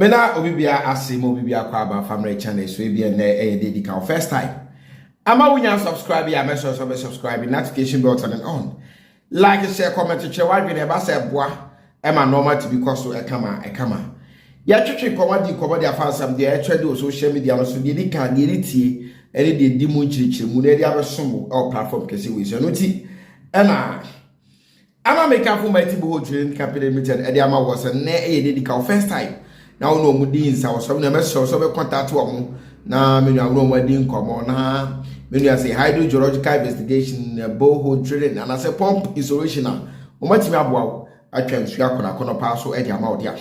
Mena obibia asimo obibia kwa aba family channel so ebia na dedica first time. Ama wunya subscribe ya make sure subscribe notification bell turn on. Like, share, comment, share why we never say boa e ma normal to because so e kama. Ya twetwe komadi afa sam de e twede o social media no so de dedica de retie e de di mu nchirichiri mu na de abesom o platform kese we so no ti e na ama make am for my tibo hodrin capital limited e de ama was na e dedica first time. Now no mudi nsa so na me so be contact wo na me nwa no mudi nkomo na me nwa say hydrogeological investigation borehole drilling and as a pump installation na o matimi aboa atwa nsu akona kono pa so e di ama odi a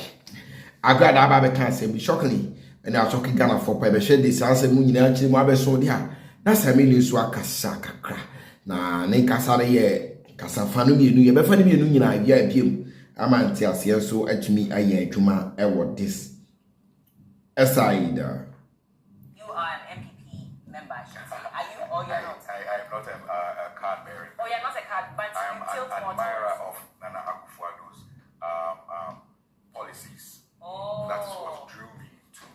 Agradaa ba be kan say be shockingly and I talk Ghana for pa be share this answer mu nyina chiri mu abeso di a na sami le nsu akasa kakra na ne kasa le ye kasa fa no mienu ye be fa no mienu nyina ya biem amanti ase so atumi aye adwuma e wo this aside. You are an MPP member, are you or you're not? I am not a card bearer. Oh, you're not a card, but I am an admirer of Nana Akufo-Addo's policies. Oh. That's what drew me to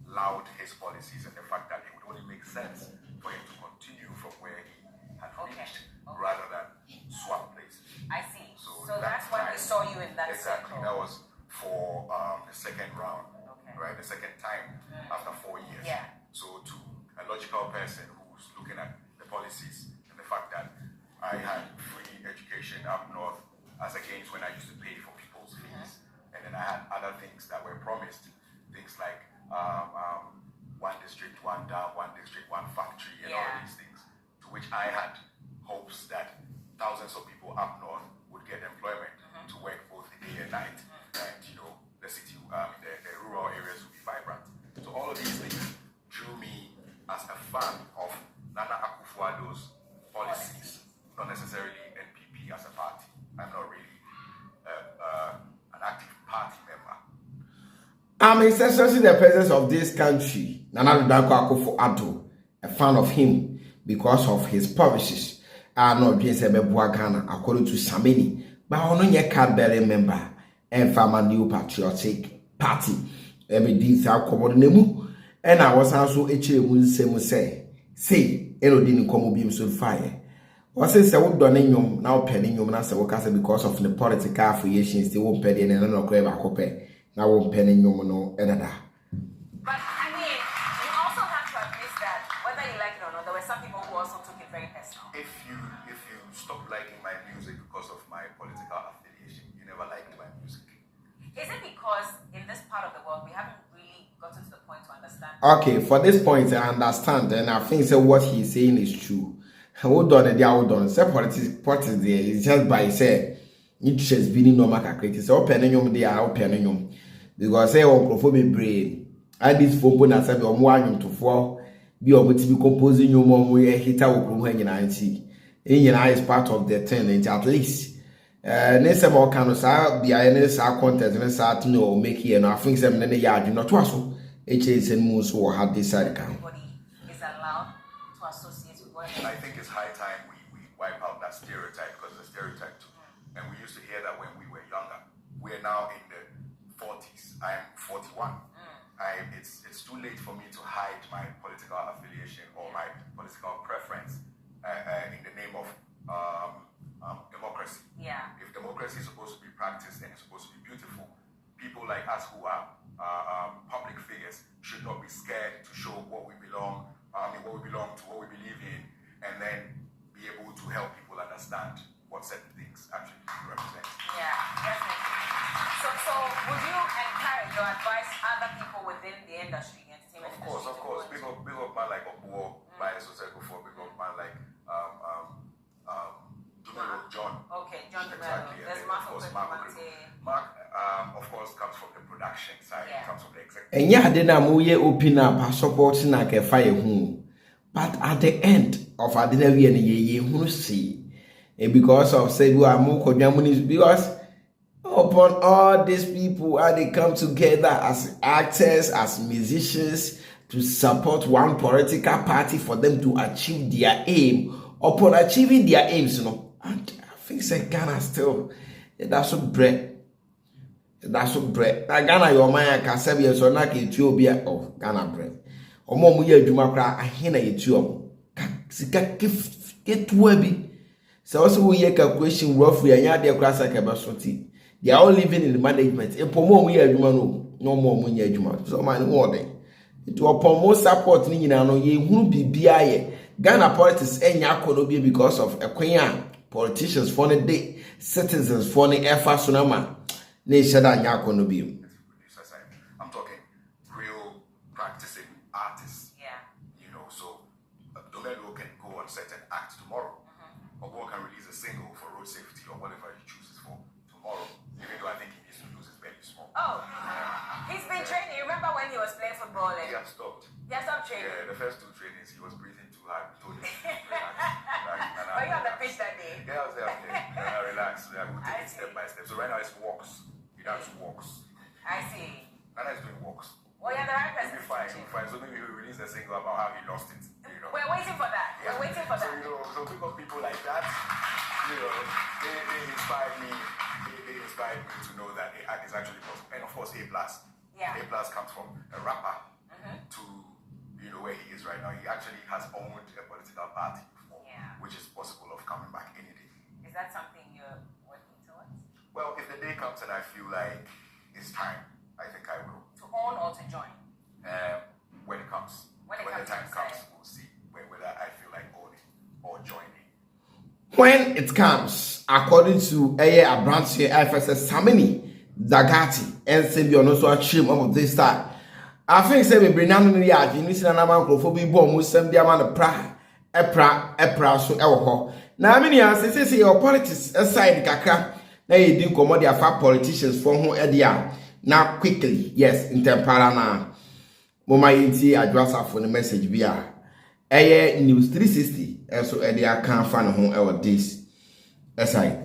laud his policies and the fact that it would only make sense for him to continue from where he had reached rather than swap places. I see. So that's why we saw you in that Exactly. circle. That was for the second round. Right, the second time after 4 years. Yeah. So to a logical person who's looking at the policies and the fact that I had free education up north as against when I used to pay for people's fees, and then I had other things that were promised, things like one district, one dam, one district, one factory, and all these things, to which I had hopes that thousands of people up north would get employment to work both day and night, and the city, the rural areas will be vibrant. So all of these things drew me as a fan of Nana Akufo-Addo's policies, not necessarily NPP as a party. I'm not really an active party member. I'm essentially the presence of this country, Nana Akufo-Addo, a fan of him because of his policies. I'm not just a Ghana according to Samini, but I'm not a card-bearing member and from a new patriotic party. Every day I come on nemu, and I was also a chairman say, Elo didn't come beam so fire. Was it so done in you now penning you as a worker because of the political affiliations they won't pay and no crave a copy. Now won't penning you no another. But I mean, you also have to admit that whether you like it or not, there were some people who also took it very personal. If you stop liking my music because of my political affiliation, you never liked my music. Is it because in this part of the world we haven't really gotten to the point to understand? Okay, for this point I understand, and I think so what he's saying is true. Hold on, say politics there is just by say interest being no market create. So open they are open because say on brain. And this for bonus say on one to four be able to be composing your mom we hit out when you is part of the thing at least. Nese mo kanu sa bia ne sa content ne sa to no make here no I think say me ne ya adwuna to aso HSN mu so had this side kan. Everybody is allowed to associate with what I think it's high time we wipe out that stereotype because it's a stereotype too. And we used to hear that when we were younger. We're now in the 40s. I am 41. It's too late for me to hide my political affiliation or my political preference in the name of democracy. Yeah. If democracy is supposed to be practiced and it's supposed to be beautiful, people like us who are public figures should not be scared to show what we belong, what we belong to, what we believe in, and then be able to help people understand what certain things actually represent. Yeah, definitely. So would you encourage or advise other people within the industry, the entertainment industry? Of course. Big up man like Obuo, by Sećŕèt before, big up man like John. Okay, John. Exactly. There's Mark, of course, comes from the production side. Yeah. Comes from the executive. And yeah, then I'm we open up supporting like a fire home. But at the end of our dinner, we and see. And because of say we are more because upon all these people and they come together as actors, as musicians to support one political party for them to achieve their aim. Upon achieving their aims, and I think say Ghana still that's what bread. That's so bread. Na Ghana your man ka sebi so na ka Ethiopia of Ghana bread. Omo mu ye adwuma kra ahena Ethiopia. Sika ketua bi. So also we ye calculation roughly anya de kra sa ka ba so ti. They are all living in the management. Epomo mu ye adwuma no more mu ye adwuma. So man wo dey. It will upon support ni nyina no ye hunu bibia ye. Ghana politics enya akono bi because of ekwan politicians for the day, citizens for the effort sonama. Nation anya akono bi. I'm talking real practicing artists. Yeah. You know, so Domelo can go on set and act tomorrow. Or can release a single for road safety or whatever he chooses for tomorrow. Even though I think he needs to lose his belly small. Oh, he's been training. You remember when he was playing football? He has stopped. He has stopped training. Yeah, the first 2 trainings he was breathing too hard. We told him to relax. Were you on the pitch that day? Yeah, I was there. Okay. Relax. Yeah, we'll take it step by step. So right now it's walks. He does walks. I see. Nana is doing walks. Well, you're the right person. We'll be fine. We'll be fine. So maybe we'll release a single about how he lost it. You know. We're waiting for that. Yeah. We're waiting for So, that. you know, so pick up people like that. You know, they inspired me. They inspired me to know that the art is actually possible. And of course, A+. Yeah. A+ comes from a rapper to, you know, where he is right now. He actually has owned a political party before, which is possible of coming back any day. Is that something you're working towards? Well, if the day comes and I feel like it's time, I think I will. To own or to join? When it comes. When the time comes, we'll see whether I feel like owning or joining. When it comes, according to a branch here, FSS Samini Zagati and Symbion also achieve of this time. I think say we bring down the yard, you listen to Namacrophobi bomb with some diamond of pra, epra, so elho. Now, many answers say your politics aside, Kaka. Now you do commodity fat politicians for whom Edia. Now, quickly, yes, in Temparana. Moma yinti adwasa for the message bia. Eye news 360 so Edia can fan ho e this aside.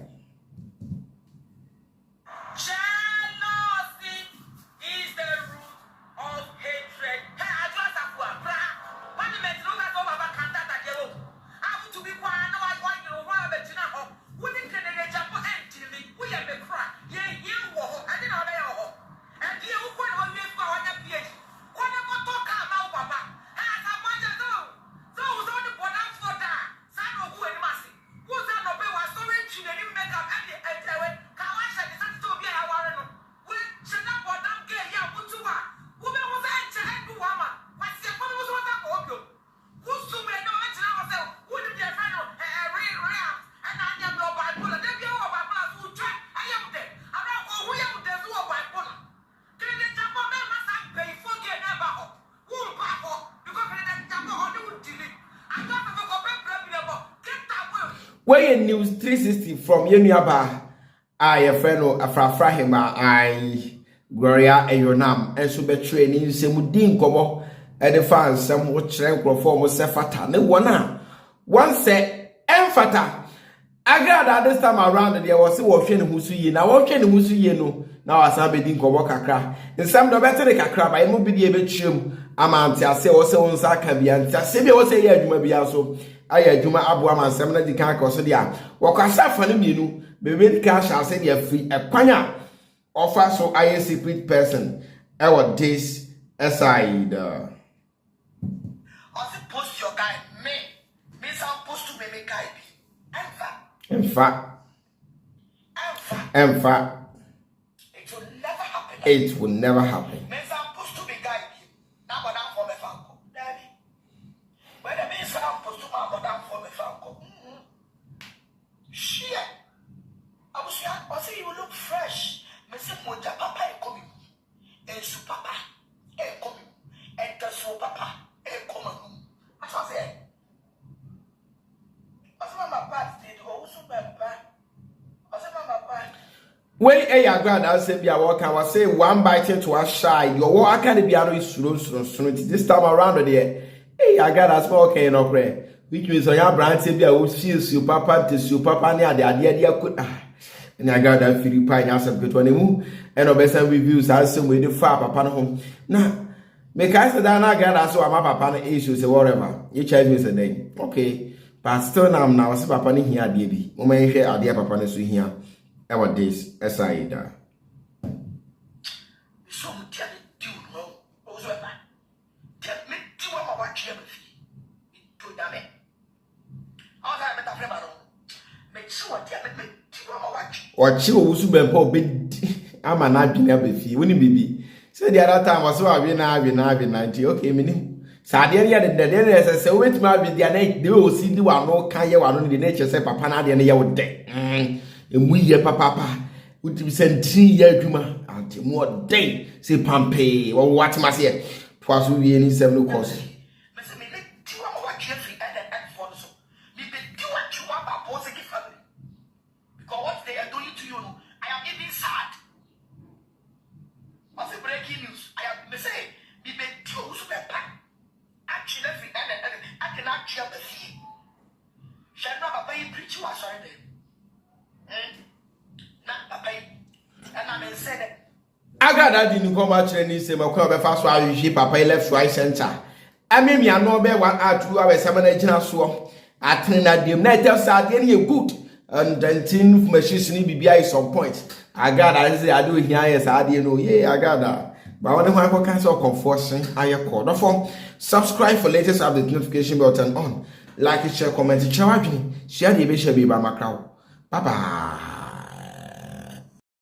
Where news 360 from Yenuaba, I a friend of Afrafrahima, I Gloria Ayonam, and so be training Semudin Como, and the fans some watch perform Sefata. No one said, Emphata. Agradaa this time around there was watching Husuyi. Now watching Husuyi no. Now as I be din Como Kakra. In some the better the Kakra, but I will be able to amount. I say also on Sakabian. I say was a year you may be also. Aya Juma Abu Aman Semna di kan koso dia. Wakasa fa ne mienu, bebe di kan sha say dia free ekwanya. Offer so I secret person. I want this aside. Also post your guy me. Me some post to me guy be. In fact. It will never happen. It will never happen. Me some post to me guy be. Now but I'm for me fanko. Daddy. When the me some post to my but I'm for me fanko. Shit. I was say you look fresh. Me say moja papa e coming. And su papa e coming. And the su papa e coming. That's what I say. I said my part did Owusu Bempah. I said my part. When a Agradaa say be a walk, I was say one biting to a shy. Your walk can be a slow. This time around there. Hey, Agradaa small can no pray. Which means on your brand say be a will see you papa to you papa near the idea could and Agradaa feel pine as a good one and obesa reviews as some way the far papa home. Now, make I say that Agradaa so my papa issues or whatever. You charge me a name. Okay. But still now see papa here baby. Moment share idea papa so here. I want this aside. Ochi Owusu Bempah ama na adwene abefi woni bibi say the other time was so avi okay meaning sade ya de say wait ma bi dia na de o si di wa no kan ye wa no de na che say papa na de na ye wo de emu ye papa uti senti ya adwuma anti mo de say pampe wo what ma say twaso wie ni sem no course Agradaa di nko ma kire ni se makwa be fa so ahwehwe papa left right center amemi ano be 1 or 2 hours am na gina so atene na dem na tell sade na good and dentin machines ni bibia is some point Agradaa say ade ohia yes ade no ye Agradaa ba won ho akọ kan so confusion ayeko no for subscribe for latest update notification button on like share comment share adwini share the be share be ba makrawo bye bye.